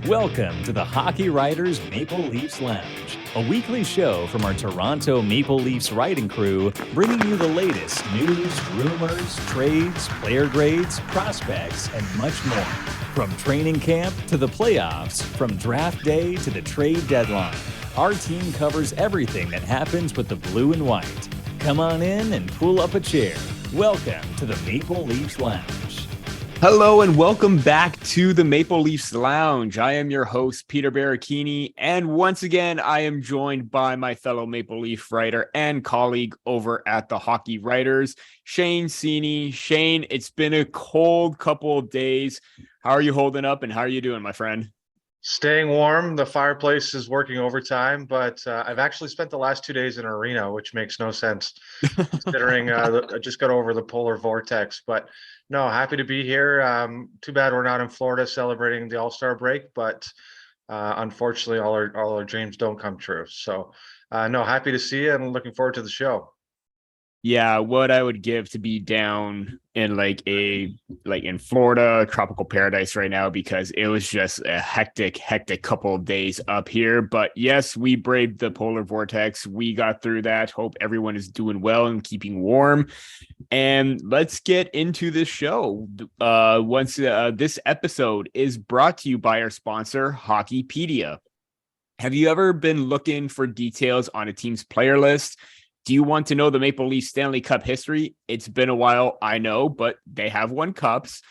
Welcome to the Hockey Writers Maple Leafs Lounge, a weekly show from our Toronto Maple Leafs writing crew, bringing you the latest news, rumors, trades, player grades, prospects, and much more. From training camp to the playoffs, from draft day to the trade deadline, our team covers everything that happens with the blue and white. Come on in and pull up a chair. Welcome to the Maple Leafs Lounge. Hello and welcome back to the Maple Leafs Lounge. I am your host, Peter Baracchini, and once again, I am joined by my fellow Maple Leaf writer and colleague over at the Hockey Writers, Shane Seney. Shane, it's been a cold couple of days. How are you holding up and how are you doing, my friend? Staying warm. The fireplace is working overtime, but I've actually spent the last 2 days in an arena, which makes no sense considering I just got over the polar vortex. But no, happy to be here. Too bad we're not in Florida celebrating the All-Star break, but unfortunately, all our dreams don't come true. So, no, happy to see you and looking forward to the show. Yeah, what I would give to be down in in Florida, tropical paradise right now, because it was just a hectic couple of days up here. But yes, we braved the polar vortex. We got through that. Hope everyone is doing well and keeping warm. And let's get into this show. This episode is brought to you by our sponsor, Hockeypedia. Have you ever been looking for details on a team's player list? Do you want to know the Maple Leafs Stanley Cup history? It's been a while, I know, but they have won cups.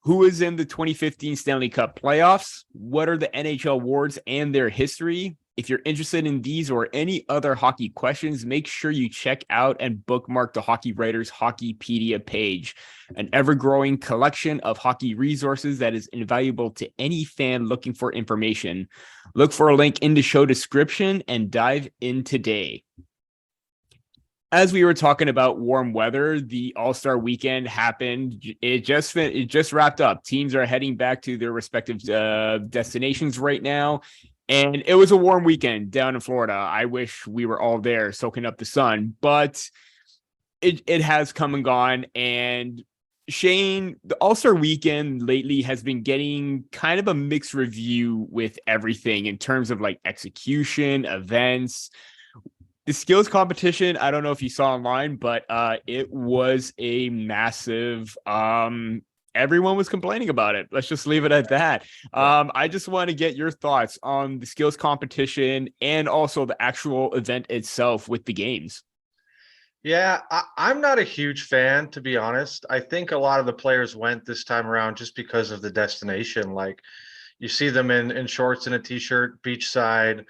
Who is in the 2015 Stanley Cup playoffs? What are the NHL awards and their history? If you're interested in these or any other hockey questions, make sure you check out and bookmark the Hockey Writers Hockeypedia page, an ever-growing collection of hockey resources that is invaluable to any fan looking for information. Look for a link in the show description and dive in today. As we were talking about warm weather, the All-Star weekend happened. It just wrapped up. Teams are heading back to their respective destinations right now. And it was a warm weekend down in Florida. I wish we were all there soaking up the sun, but it has come and gone. And Shane, the All-Star weekend lately has been getting kind of a mixed review with everything in terms of like execution, events. The skills competition, I don't know if you saw online, but it was a massive, everyone was complaining about it. Let's just leave it at that. I just want to get your thoughts on the skills competition and also the actual event itself with the games. Yeah, I'm not a huge fan, to be honest. I think a lot of the players went this time around just because of the destination. Like you see them in shorts and a t-shirt, beachside.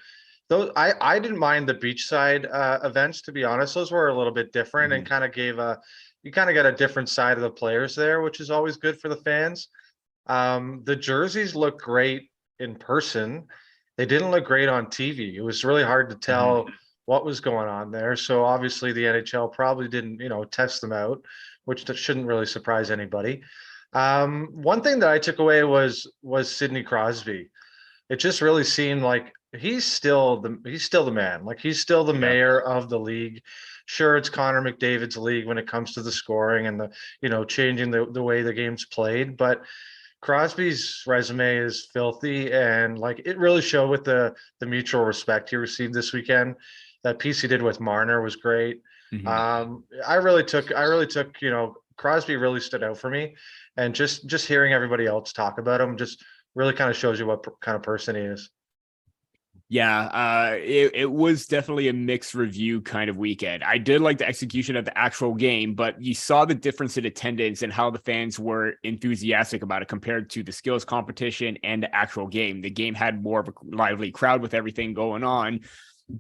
Those I didn't mind the beachside events, to be honest. Those were a little bit different and kind of you kind of got a different side of the players there, which is always good for the fans. The jerseys look great in person. They didn't look great on TV. It was really hard to tell what was going on there. So obviously the NHL probably didn't, test them out, which shouldn't really surprise anybody. One thing that I took away was Sidney Crosby. It just really seemed like he's still the man. Like he's still the mayor of the league. Sure, it's Connor McDavid's league when it comes to the scoring and the changing the way the game's played. But Crosby's resume is filthy, and like it really showed with the mutual respect he received this weekend. That piece he did with Marner was great. I really took Crosby really stood out for me, and just hearing everybody else talk about him just really kind of shows you what kind of person he is. Yeah, it was definitely a mixed review kind of weekend. I did like the execution of the actual game, but you saw the difference in attendance and how the fans were enthusiastic about it compared to the skills competition and the actual game. The game had more of a lively crowd with everything going on,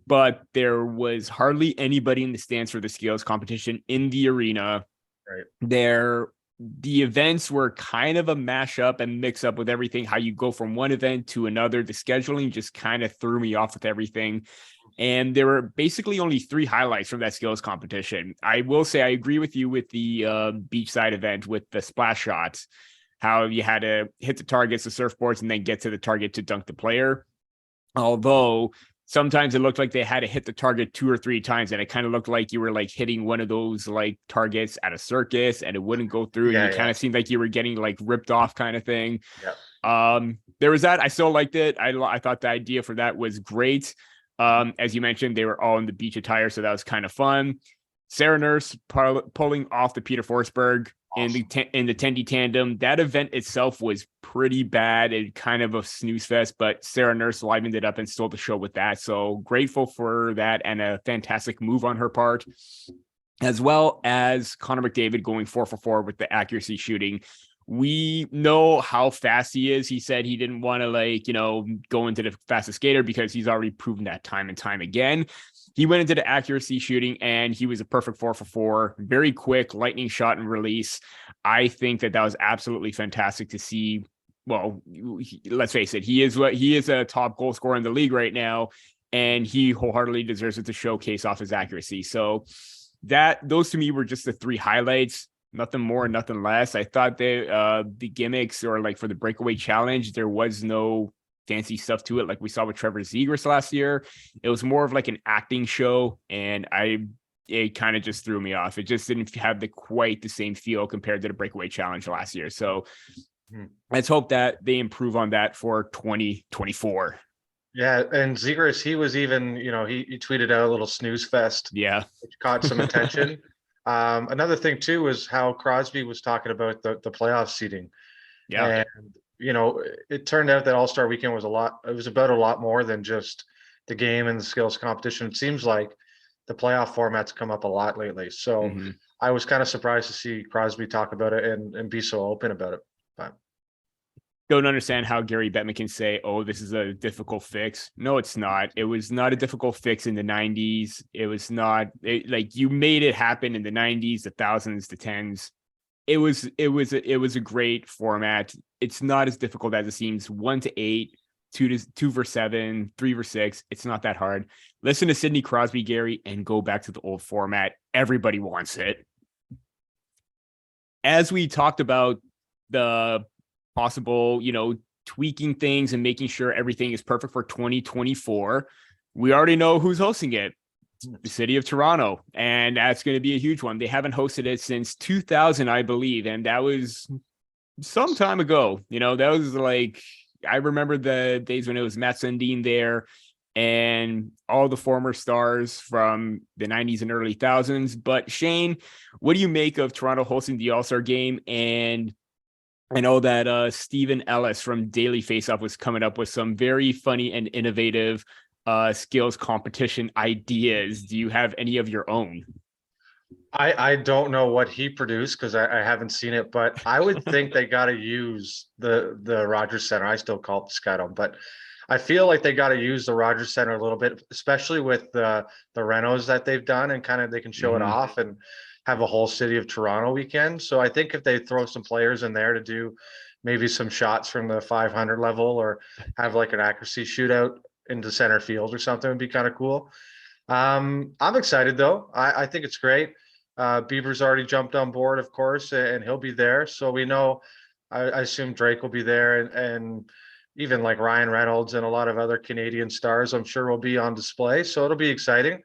but there was hardly anybody in the stands for the skills competition in the arena. Right. The events were kind of a mashup and mix up with everything, how you go from one event to another. The scheduling just kind of threw me off with everything. And there were basically only 3 highlights from that skills competition. I will say I agree with you with the beachside event with the splash shots, how you had to hit the targets, the surfboards, and then get to the target to dunk the player. Although sometimes it looked like they had to hit the target 2 or 3 times, and it kind of looked like you were like hitting one of those like targets at a circus and it wouldn't go through. And you kind of seemed like you were getting like ripped off kind of thing. Yeah. there was that. I still liked it. I thought the idea for that was great. As you mentioned, they were all in the beach attire, so that was kind of fun. Sarah Nurse pulling off the Peter Forsberg in the Tendy tandem. That event itself was pretty bad and kind of a snooze fest, but Sarah Nurse livened it up and stole the show with that. So grateful for that and a fantastic move on her part, as well as Connor McDavid going 4 for 4 with the accuracy shooting. We know how fast he is. He said he didn't want to go into the fastest skater because he's already proven that time and time again. He went into the accuracy shooting and he was a perfect 4 for 4, very quick lightning shot and release. I think that was absolutely fantastic to see. Well, let's face it, he is a top goal scorer in the league right now, and he wholeheartedly deserves it to showcase off his accuracy. So those to me were just the 3 highlights. Nothing more, nothing less. I thought the gimmicks, or like for the breakaway challenge, there was no fancy stuff to it like we saw with Trevor Zegras last year. It was more of like an acting show, and it kind of just threw me off. It just didn't have quite the same feel compared to the breakaway challenge last year. So let's hope that they improve on that for 2024. Yeah, and Zegras, he was even, he tweeted out a little snooze fest. Yeah, which caught some attention. Another thing too was how Crosby was talking about the playoff seeding. Yeah. And, it turned out that All-Star Weekend was about a lot more than just the game and the skills competition. It seems like the playoff format's come up a lot lately. So I was kind of surprised to see Crosby talk about it and be so open about it. But don't understand how Gary Bettman can say, oh, this is a difficult fix. No, it's not. It was not a difficult fix in the 90s. It was not you made it happen in the 90s, the thousands, the tens. It was a great format. It's not as difficult as it seems. 1 to 8, 2 versus 7, 3 versus 6. It's not that hard. Listen to Sidney Crosby, Gary, and go back to the old format. Everybody wants it. As we talked about the possible, tweaking things and making sure everything is perfect for 2024, we already know who's hosting it. The city of Toronto, and that's going to be a huge one. They haven't hosted it since 2000, I believe, and that was some time ago. That was I remember the days when it was Matt Sundin there and all the former stars from the 90s and early thousands. But Shane, what do you make of Toronto hosting the All-Star game? And I know that Stephen Ellis from Daily Faceoff was coming up with some very funny and innovative skills competition ideas. Do you have any of your own? I don't know what he produced because I haven't seen it, but I would think they got to use the Rogers Center. I still call it the Skydome, but I feel like they got to use the Rogers Center a little bit, especially with the renos that they've done, and kind of they can show it off and have a whole city of Toronto weekend. So I think if they throw some players in there to do maybe some shots from the 500 level, or have like an accuracy shootout into center field or something, would be kind of cool. I'm excited though. I think it's great. Bieber's already jumped on board, of course, and he'll be there. So we know, I assume Drake will be there, and even like Ryan Reynolds and a lot of other Canadian stars, I'm sure, will be on display. So it'll be exciting.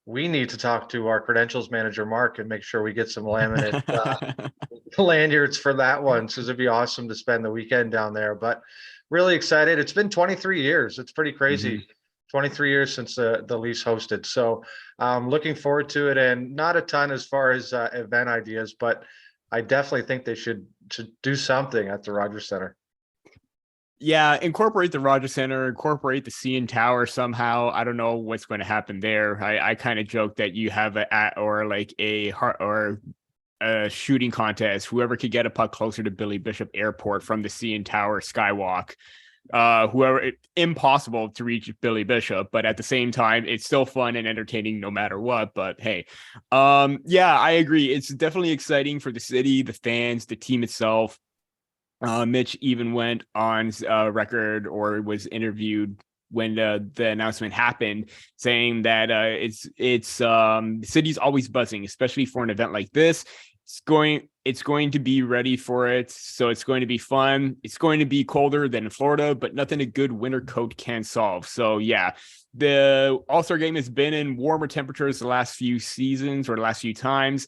We need to talk to our credentials manager, Mark, and make sure we get some laminate lanyards for that one, because it'd be awesome to spend the weekend down there. But really excited. It's been 23 years. It's pretty crazy. 23 years since the Leafs hosted. So looking forward to it, and not a ton as far as event ideas, but I definitely think they should do something at the Rogers Center. Yeah, incorporate the Rogers Center, incorporate the CN Tower somehow. I don't know what's going to happen there. I kind of joke that you have a shooting contest. Whoever could get a puck closer to Billy Bishop Airport from the CN Tower skywalk. Impossible to reach Billy Bishop, but at the same time, it's still fun and entertaining no matter what. But hey, yeah, I agree. It's definitely exciting for the city, the fans, the team itself. Mitch even went on record, or was interviewed when the announcement happened, saying that the city's always buzzing, especially for an event like this. It's going to be ready for it, so it's going to be fun. It's going to be colder than in Florida, but nothing a good winter coat can solve. So yeah, the All-Star game has been in warmer temperatures the last few seasons, or the last few times.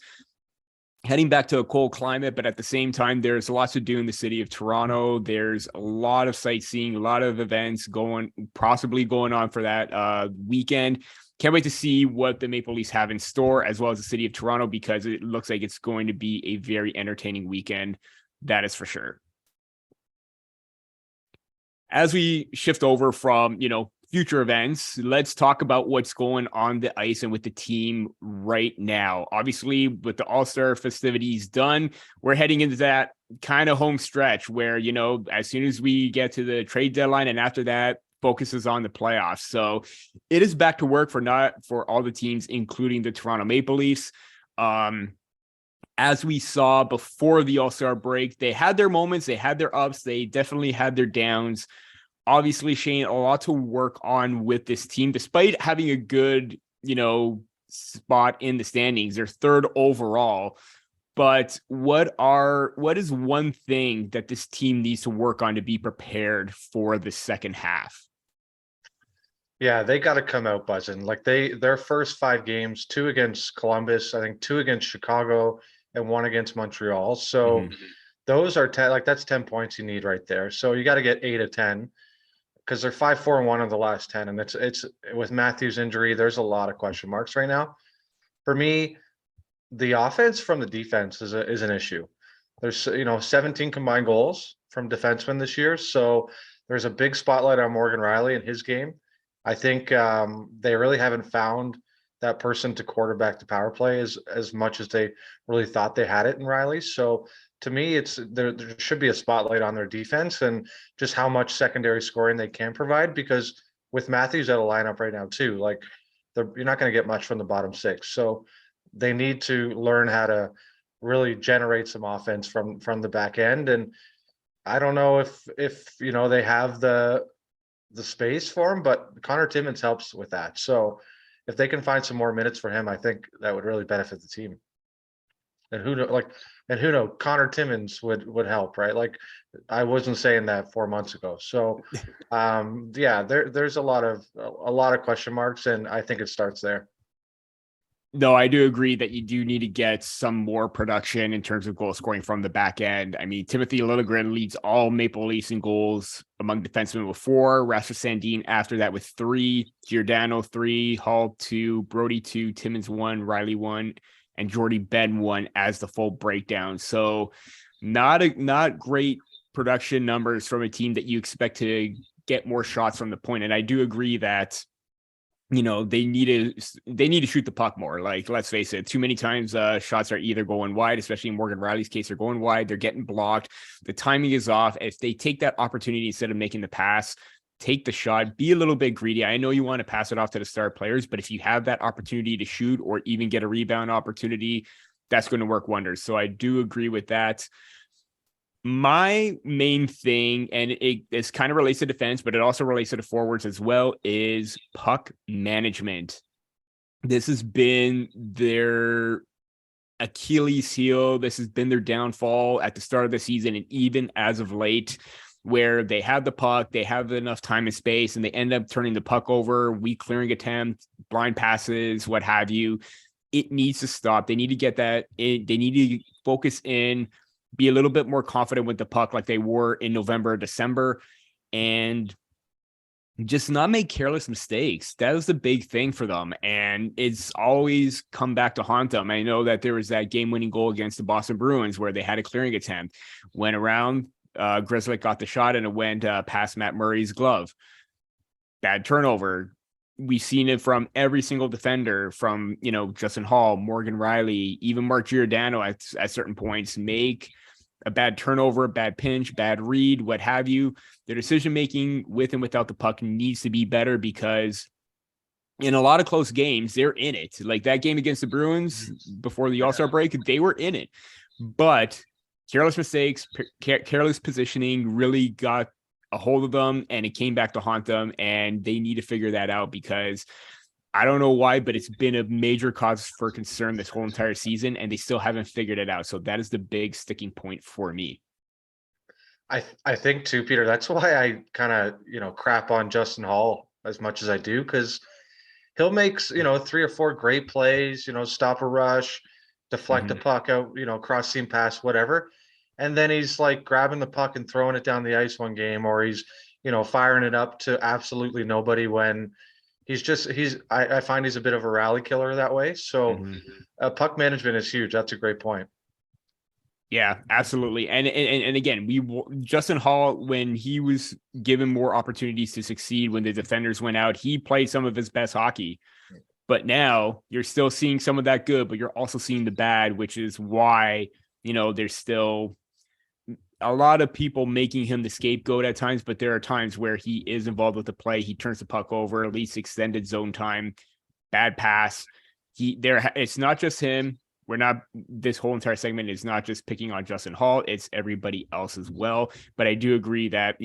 heading back to a cold climate, but at the same time, there's lots to do in the city of Toronto. There's a lot of sightseeing, a lot of events possibly going on for that weekend. Can't wait to see what the Maple Leafs have in store, as well as the city of Toronto, because it looks like it's going to be a very entertaining weekend. That is for sure. As we shift over from, future events, let's talk about what's going on the ice and with the team right now. Obviously, with the All-Star festivities done, we're heading into that kind of home stretch where, as soon as we get to the trade deadline and after that, focuses on the playoffs. So it is back to work for all the teams, including the Toronto Maple Leafs. As we saw before the All-Star break, they had their moments, they had their ups, they definitely had their downs. Obviously, Shane, a lot to work on with this team, despite having a good, spot in the standings. They're third overall. But what is one thing that this team needs to work on to be prepared for the second half? Yeah, they got to come out buzzing. Like their first 5 games, 2 against Columbus, I think 2 against Chicago, and 1 against Montreal. So those are 10, like that's 10 points you need right there. So you got to get 8 of 10 because they're 5-4-1 of the last 10. And it's with Matthews' injury, there's a lot of question marks right now. For me, the offense from the defense is an issue. There's 17 combined goals from defensemen this year. So there's a big spotlight on Morgan Riley and his game. I think they really haven't found that person to quarterback the power play as much as they really thought they had it in Riley. So to me, there should be a spotlight on their defense and just how much secondary scoring they can provide, because with Matthews out of lineup right now too, like you're not going to get much from the bottom 6. So they need to learn how to really generate some offense from the back end. And I don't know if they have the space for him, but Connor Timmins helps with that. So if they can find some more minutes for him, I think that would really benefit the team. And who knows, Connor Timmins would help, right? Like I wasn't saying that 4 months ago. So there's a lot of question marks, and I think it starts there. No, I do agree that you do need to get some more production in terms of goal scoring from the back end. I mean, Timothy Liljegren leads all Maple Leafs in goals among defensemen with 4, Rasmus Sandin after that with 3, Giordano 3, Hall 2, Brody 2, Timmins 1, Riley 1, and Jordy Ben 1 as the full breakdown. So not great production numbers from a team that you expect to get more shots from the point. And I do agree that they need to shoot the puck more. Like, let's face it, too many times shots are either going wide, especially in Morgan Riley's case, they're going wide, they're getting blocked. The timing is off. If they take that opportunity instead of making the pass, take the shot, be a little bit greedy. I know you want to pass it off to the star players, but if you have that opportunity to shoot or even get a rebound opportunity, that's going to work wonders. So I do agree with that. My main thing, and it kind of relates to defense, but it also relates to the forwards as well, is puck management. This has been their Achilles heel. This has been their downfall at the start of the season, and even as of late, where they have the puck, they have enough time and space, and they end up turning the puck over, weak clearing attempt, blind passes, what have you. It needs to stop. They need to get that. They need to focus in, be a little bit more confident with the puck like they were in November, December, and just not make careless mistakes. That was the big thing for them. And it's always come back to haunt them. I know that there was that game-winning goal against the Boston Bruins where they had a clearing attempt, went around, Grizzly got the shot, and it went past Matt Murray's glove. Bad turnover. We've seen it from every single defender, from, Justin Hall, Morgan Riley, even Mark Giordano at certain points make a bad turnover, bad pinch, bad read, what have you. Their decision-making with and without the puck needs to be better, because in a lot of close games, they're in it. Like that game against the Bruins before the All-Star break, they were in it. But careless mistakes, careless positioning really got a hold of them, and it came back to haunt them, and they need to figure that out, because I don't know why, but it's been a major cause for concern this whole entire season, and they still haven't figured it out. So that is the big sticking point for me. I think too, Peter, that's why I kind of, crap on Justin Hall as much as I do, because he'll make, 3 or 4 great plays, stop a rush, deflect the puck out, cross seam pass, whatever. And then he's like grabbing the puck and throwing it down the ice one game, or he's, firing it up to absolutely nobody when I find he's a bit of a rally killer that way. So puck management is huge. That's a great point. Yeah, absolutely. And again, Justin Hall, when he was given more opportunities to succeed, when the defenders went out, he played some of his best hockey. But now you're still seeing some of that good, but you're also seeing the bad, which is why, there's still a lot of people making him the scapegoat at times, but there are times where he is involved with the play. He turns the puck over, at least extended zone time, bad pass. It's not just him. This whole entire segment is not just picking on Justin Hall. It's everybody else as well. But I do agree that,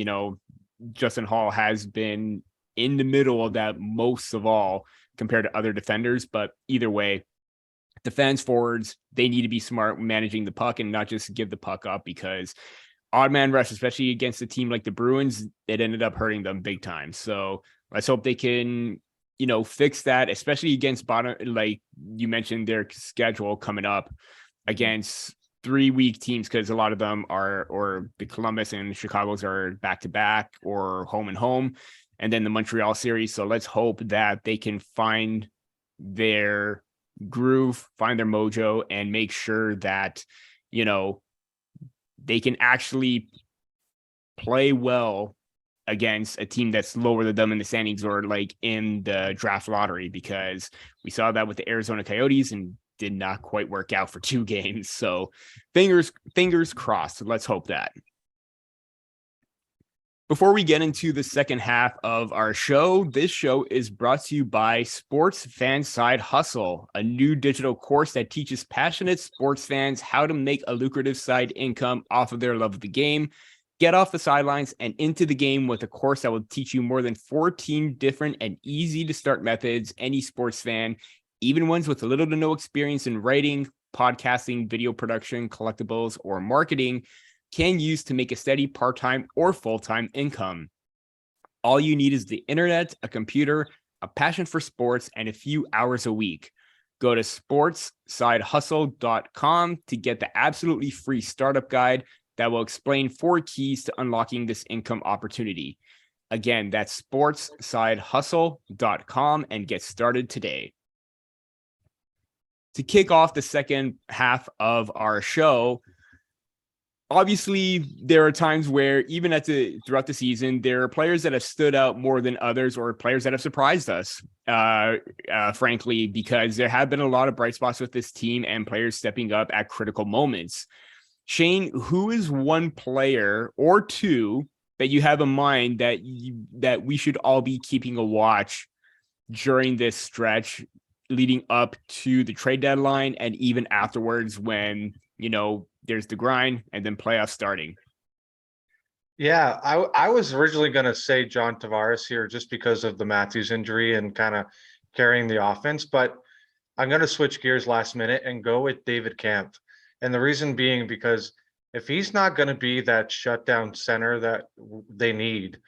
Justin Hall has been in the middle of that most of all compared to other defenders. But either way, defense, forwards, they need to be smart managing the puck and not just give the puck up, because odd man rush, especially against a team like the Bruins, it ended up hurting them big time. So let's hope they can, fix that, especially against bottom, like you mentioned, their schedule coming up against 3 weak teams, because a lot of them or the Columbus and Chicago's are back to back or home and home, and then the Montreal series. So let's hope that they can find their groove, find their mojo, and make sure that, they can actually play well against a team that's lower than them in the standings or like in the draft lottery, because we saw that with the Arizona Coyotes and did not quite work out for 2 games. So fingers crossed. Let's hope that. Before we get into the second half of our show, this show is brought to you by Sports Fan Side Hustle, a new digital course that teaches passionate sports fans how to make a lucrative side income off of their love of the game. Get off the sidelines and into the game with a course that will teach you more than 14 different and easy to start methods any sports fan, even ones with little to no experience in writing, podcasting, video production, collectibles, or marketing, can use to make a steady part-time or full-time income. All you need is the internet, a computer, a passion for sports, and a few hours a week. Go to sportsidehustle.com to get the absolutely free startup guide that will explain 4 keys to unlocking this income opportunity. Again, that's sportsidehustle.com, and get started today. To kick off the second half of our show, obviously, there are times where even throughout the season, there are players that have stood out more than others, or players that have surprised us, frankly, because there have been a lot of bright spots with this team and players stepping up at critical moments. Shane, who is one player or two that you have in mind that we should all be keeping a watch during this stretch leading up to the trade deadline and even afterwards when, there's the grind and then playoffs starting? Yeah, I was originally going to say John Tavares here just because of the Matthews injury and kind of carrying the offense, but I'm going to switch gears last minute and go with David Kampf. And the reason being because if he's not going to be that shutdown center that they need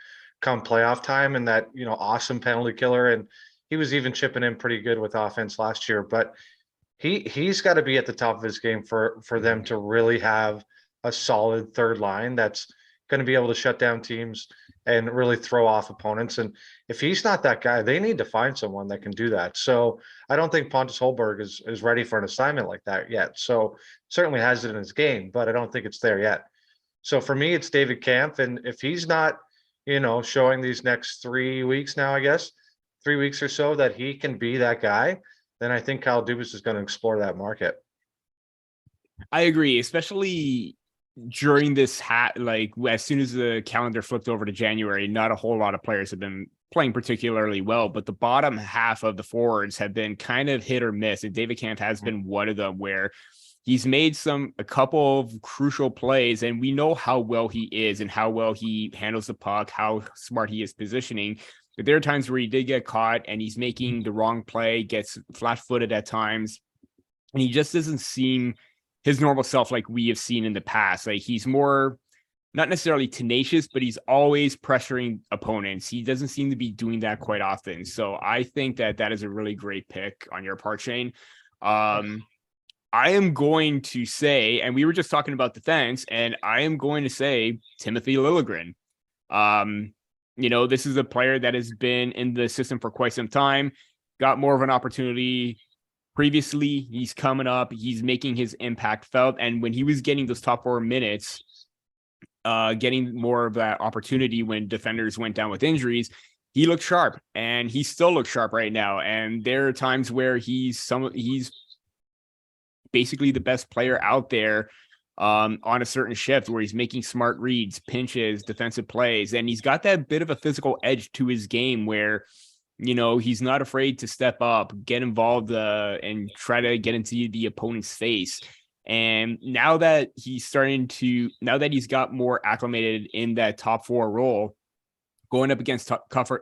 come playoff time, and that, awesome penalty killer, and he was even chipping in pretty good with offense last year, but he's got to be at the top of his game for them to really have a solid third line that's going to be able to shut down teams and really throw off opponents. And if he's not that guy, they need to find someone that can do that. So I don't think Pontus Holberg is ready for an assignment like that yet. So certainly has it in his game, but I don't think it's there yet. So for me, it's David Kampf. And if he's not, showing these next 3 weeks now, I guess, 3 weeks or so, that he can be that guy, then I think Kyle Dubas is going to explore that market. I agree, especially during this as soon as the calendar flipped over to January, not a whole lot of players have been playing particularly well, but the bottom half of the forwards have been kind of hit or miss. And David Kampf has been one of them where he's made a couple of crucial plays, and we know how well he is and how well he handles the puck, how smart he is positioning. But there are times where he did get caught and he's making the wrong play, gets flat-footed at times, and he just doesn't seem his normal self like we have seen in the past. Like, he's more, not necessarily tenacious, but he's always pressuring opponents. He doesn't seem to be doing that quite often. So I think that is a really great pick on your part, Shane. I I am going to say, and we were just talking about defense, and I am going to say Timothy Liljegren. This is a player that has been in the system for quite some time, got more of an opportunity previously. He's coming up, he's making his impact felt. And when he was getting those top 4 minutes, getting more of that opportunity when defenders went down with injuries, he looked sharp, and he still looks sharp right now. And there are times where he's basically the best player out there on a certain shift, where he's making smart reads, pinches, defensive plays, and he's got that bit of a physical edge to his game where, he's not afraid to step up, get involved, and try to get into the opponent's face. And now that he's got more acclimated in that top 4 role, going up against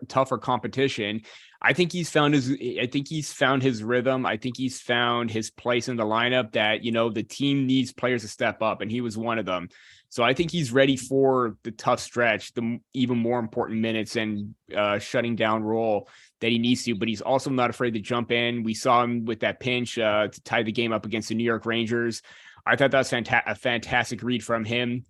tougher competition, I think he's found his rhythm. I think he's found his place in the lineup that, the team needs players to step up, and he was one of them. So I think he's ready for the tough stretch, the even more important minutes and shutting down role that he needs to, but he's also not afraid to jump in. We saw him with that pinch to tie the game up against the New York Rangers. I thought that was a fantastic read from him.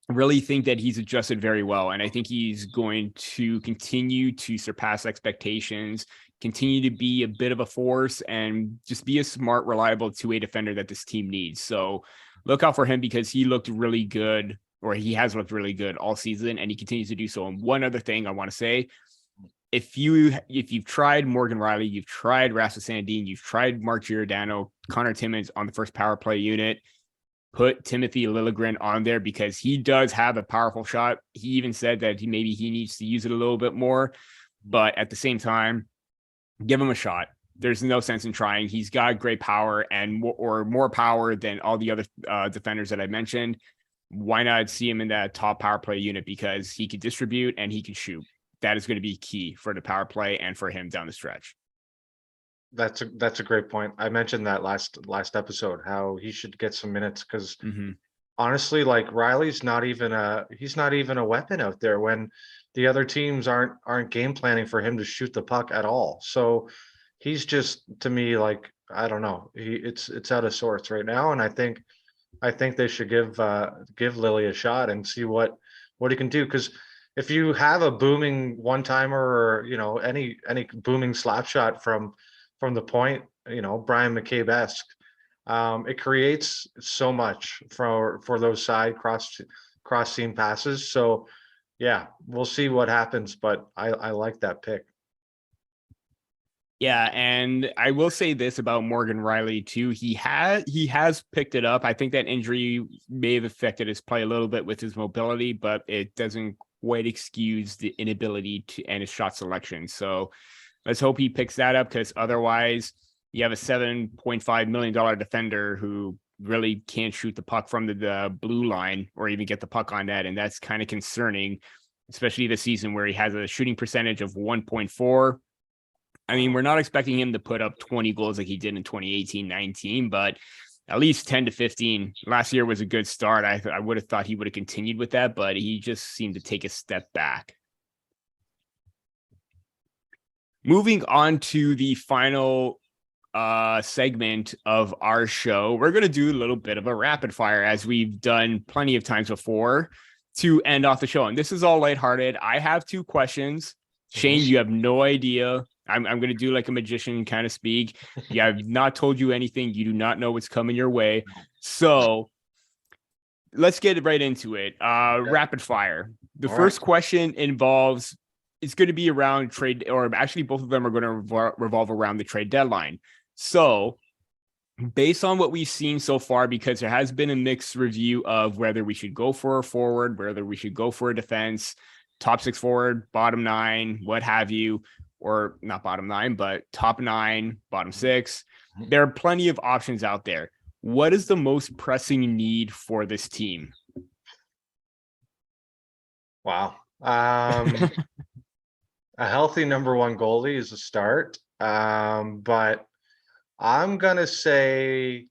Really think that he's adjusted very well, and I think he's going to continue to surpass expectations, continue to be a bit of a force, and just be a smart, reliable two-way defender that this team needs. So look out for him, because he looked really good, or he has looked really good all season, and he continues to do so. And one other thing I want to say, if you've tried Morgan Rielly, you've tried Rasmus Sandin, you've tried Mark Giordano, Connor Timmins on the first power play unit, put Timothy Liljegren on there, because he does have a powerful shot. He even said that maybe he needs to use it a little bit more, but at the same time, give him a shot. There's no sense in trying. He's got great power, and more power than all the other defenders that I mentioned. Why not see him in that top power play unit? Because he can distribute and he can shoot. That is going to be key for the power play and for him down the stretch. That's a great point. I mentioned that last episode, how he should get some minutes, because honestly, like, Rielly's he's not even a weapon out there when the other teams aren't game planning for him to shoot the puck at all. So he's just, to me, like, I don't know, it's out of sorts right now, and I think they should give Lily a shot and see what he can do, because if you have a booming one-timer, or any booming slap shot from the point, Brian McCabe-esque, it creates so much for those side cross seam passes. So yeah, we'll see what happens, but I like that pick. Yeah, and I will say this about Morgan Rielly too. He has picked it up. I think that injury may have affected his play a little bit with his mobility, but it doesn't quite excuse the inability and his shot selection. So let's hope he picks that up, because otherwise you have a $7.5 million defender who really can't shoot the puck from the blue line or even get the puck on net. And that's kind of concerning, especially this season where he has a shooting percentage of 1.4. I mean, we're not expecting him to put up 20 goals like he did in 2018-19, but at least 10 to 15. Last year was a good start. I would have thought he would have continued with that, but he just seemed to take a step back. Moving on to the final segment of our show, we're going to do a little bit of a rapid fire, as we've done plenty of times before, to end off the show. And this is all lighthearted. I have 2 questions. Shane, you have no idea. I'm going to do like a magician kind of speak. Yeah, I've not told you anything. You do not know what's coming your way. So let's get right into it. Rapid fire. The first question involves, it's going to be around trade, or actually both of them are going to revolve around the trade deadline. So based on what we've seen so far, because there has been a mixed review of whether we should go for a forward, whether we should go for a defense, top 6 forward, bottom 9, what have you, or not bottom 9, but top 9, bottom 6. There are plenty of options out there. What is the most pressing need for this team? Wow. A healthy number 1 goalie is a start. But I'm gonna say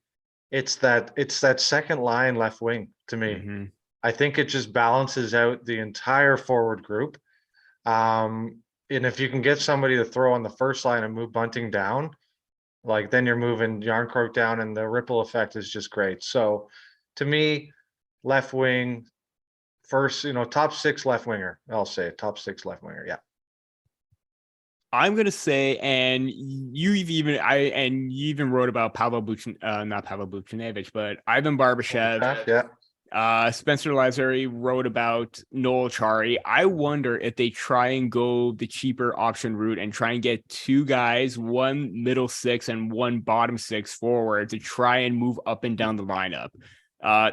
it's that second line left wing to me. I think it just balances out the entire forward group. And if you can get somebody to throw on the first line and move Bunting down, Like then you're moving Yarncroke down and the ripple effect is just great. So to me, left wing, first, top six left winger. I'll say top six left winger. Yeah. I'm gonna say, and you even wrote about not Pavel Buchnevich, but Ivan Barbashev. Yeah. Spencer Lazary wrote about Noel Chari. I wonder if they try and go the cheaper option route and try and get two guys, one middle six and one bottom six forward to try and move up and down the lineup.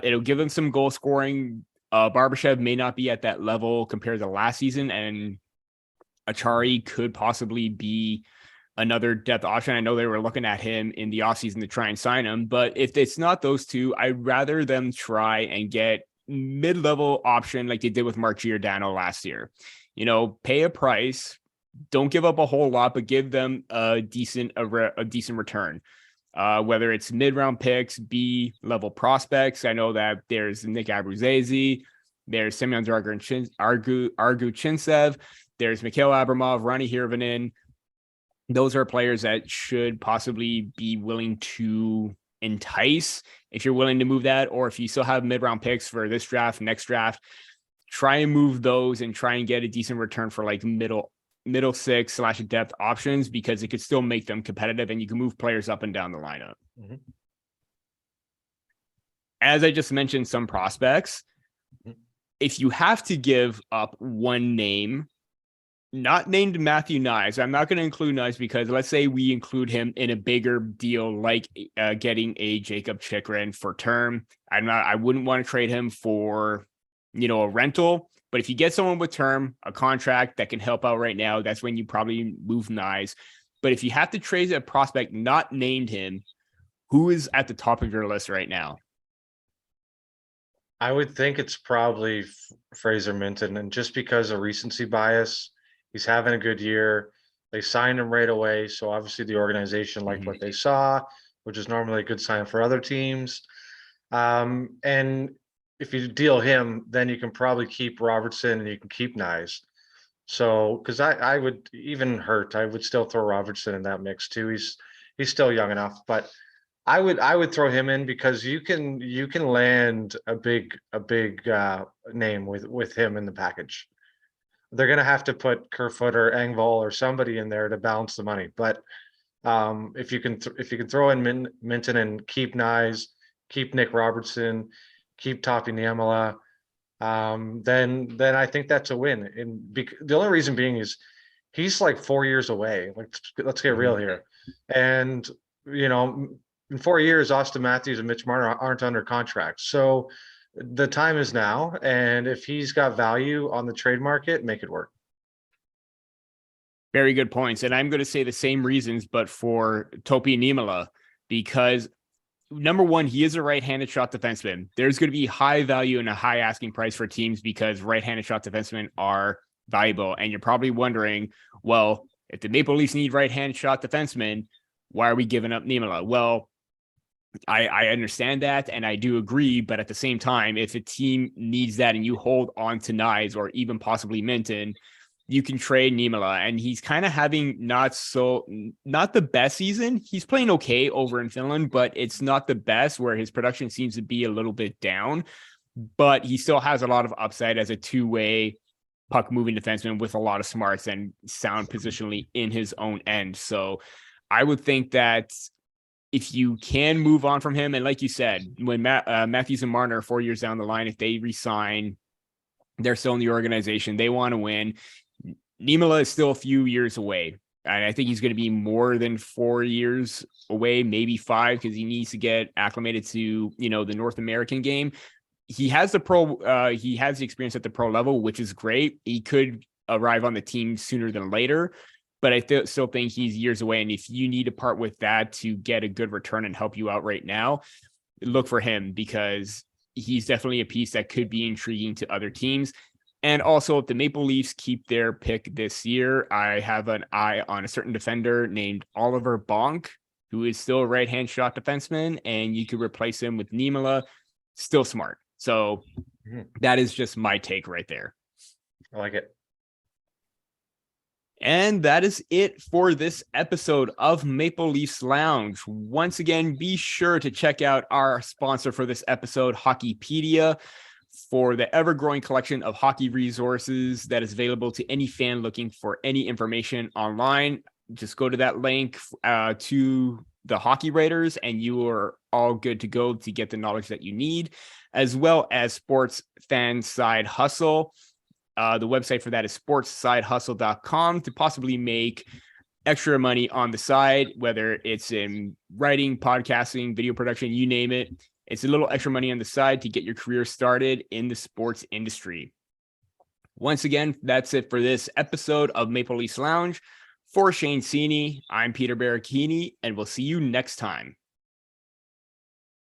It'll give them some goal scoring. Barbashev may not be at that level compared to last season, and Achari could possibly be another depth option. I know they were looking at him in the offseason to try and sign him, but if it's not those two, I'd rather them try and get mid-level option like they did with Mark Giordano last year. Pay a price, don't give up a whole lot, but give them a decent return. Whether it's mid-round picks, B-level prospects. I know that there's Nick Abruzzese, there's Semyon Argu-Chintsev, there's Mikhail Abramov, Ronnie Hirvonen. Those are players that should possibly be willing to entice if you're willing to move that, or if you still have mid-round picks for this draft, next draft, try and move those and try and get a decent return for like middle six / depth options, because it could still make them competitive and you can move players up and down the lineup. Mm-hmm. As I just mentioned, some prospects, if you have to give up one name, not named Matthew Knies. I'm not going to include Knies because let's say we include him in a bigger deal, like getting a Jacob Chikrin for term. I wouldn't want to trade him for, a rental, but if you get someone with term, a contract that can help out right now, that's when you probably move Knies. But if you have to trade a prospect not named him, who is at the top of your list right now? I would think it's probably Fraser Minton, and just because of recency bias, he's having a good year. They signed him right away. So obviously the organization liked what they saw, which is normally a good sign for other teams. And if you deal him, then you can probably keep Robertson and you can keep Knies. So, because I would even I would still throw Robertson in that mix too. He's still young enough, but I would throw him in because you can land a big name with him in the package. They're going to have to put Kerfoot or Engvall or somebody in there to balance the money. But if you can throw in Minton and keep Knies, keep Nick Robertson, keep Topi Niemela, then I think that's a win. And the only reason being is he's like 4 years away. Like, let's get real here. And in 4 years, Austin Matthews and Mitch Marner aren't under contract. So the time is now, and if he's got value on the trade market, make it work. Very good points. And I'm going to say the same reasons, but for Topi Niemela, because number one, he is a right-handed shot defenseman. There's going to be high value and a high asking price for teams because right-handed shot defensemen are valuable. And you're probably wondering, well, if the Maple Leafs need right-handed shot defensemen, why are we giving up Niemela? Well, I understand that, and I do agree, but at the same time, if a team needs that and you hold on to Knies or even possibly Minton, you can trade Niemela, and he's kind of having not the best season. He's playing okay over in Finland, but it's not the best, where his production seems to be a little bit down, but he still has a lot of upside as a two-way puck moving defenseman with a lot of smarts and sound positionally in his own end. So I would think that if you can move on from him, and like you said, when Matthews and Marner 4 years down the line, if they resign, they're still in the organization, they want to win. Niemela is still a few years away, and I think he's going to be more than 4 years away, maybe 5, because he needs to get acclimated to the North American game. He has he has the experience at the pro level, which is great. He could arrive on the team sooner than later, but I still think he's years away. And if you need to part with that to get a good return and help you out right now, look for him, because he's definitely a piece that could be intriguing to other teams. And also, if the Maple Leafs keep their pick this year, I have an eye on a certain defender named Oliver Bonk, who is still a right-hand shot defenseman, and you could replace him with Niemela. Still smart. So that is just my take right there. I like it. And that is it for this episode of Maple Leafs Lounge. Once again, be sure to check out our sponsor for this episode, Hockeypedia, for the ever-growing collection of hockey resources that is available to any fan looking for any information online. Just go to that link to the Hockey Writers, and you are all good to go to get the knowledge that you need, as well as Sports Fan Side Hustle. The website for that is sportsidehustle.com to possibly make extra money on the side, whether it's in writing, podcasting, video production, you name it. It's a little extra money on the side to get your career started in the sports industry. Once again, that's it for this episode of Maple Leafs Lounge. For Shane Seney, I'm Peter Baracchini, and we'll see you next time.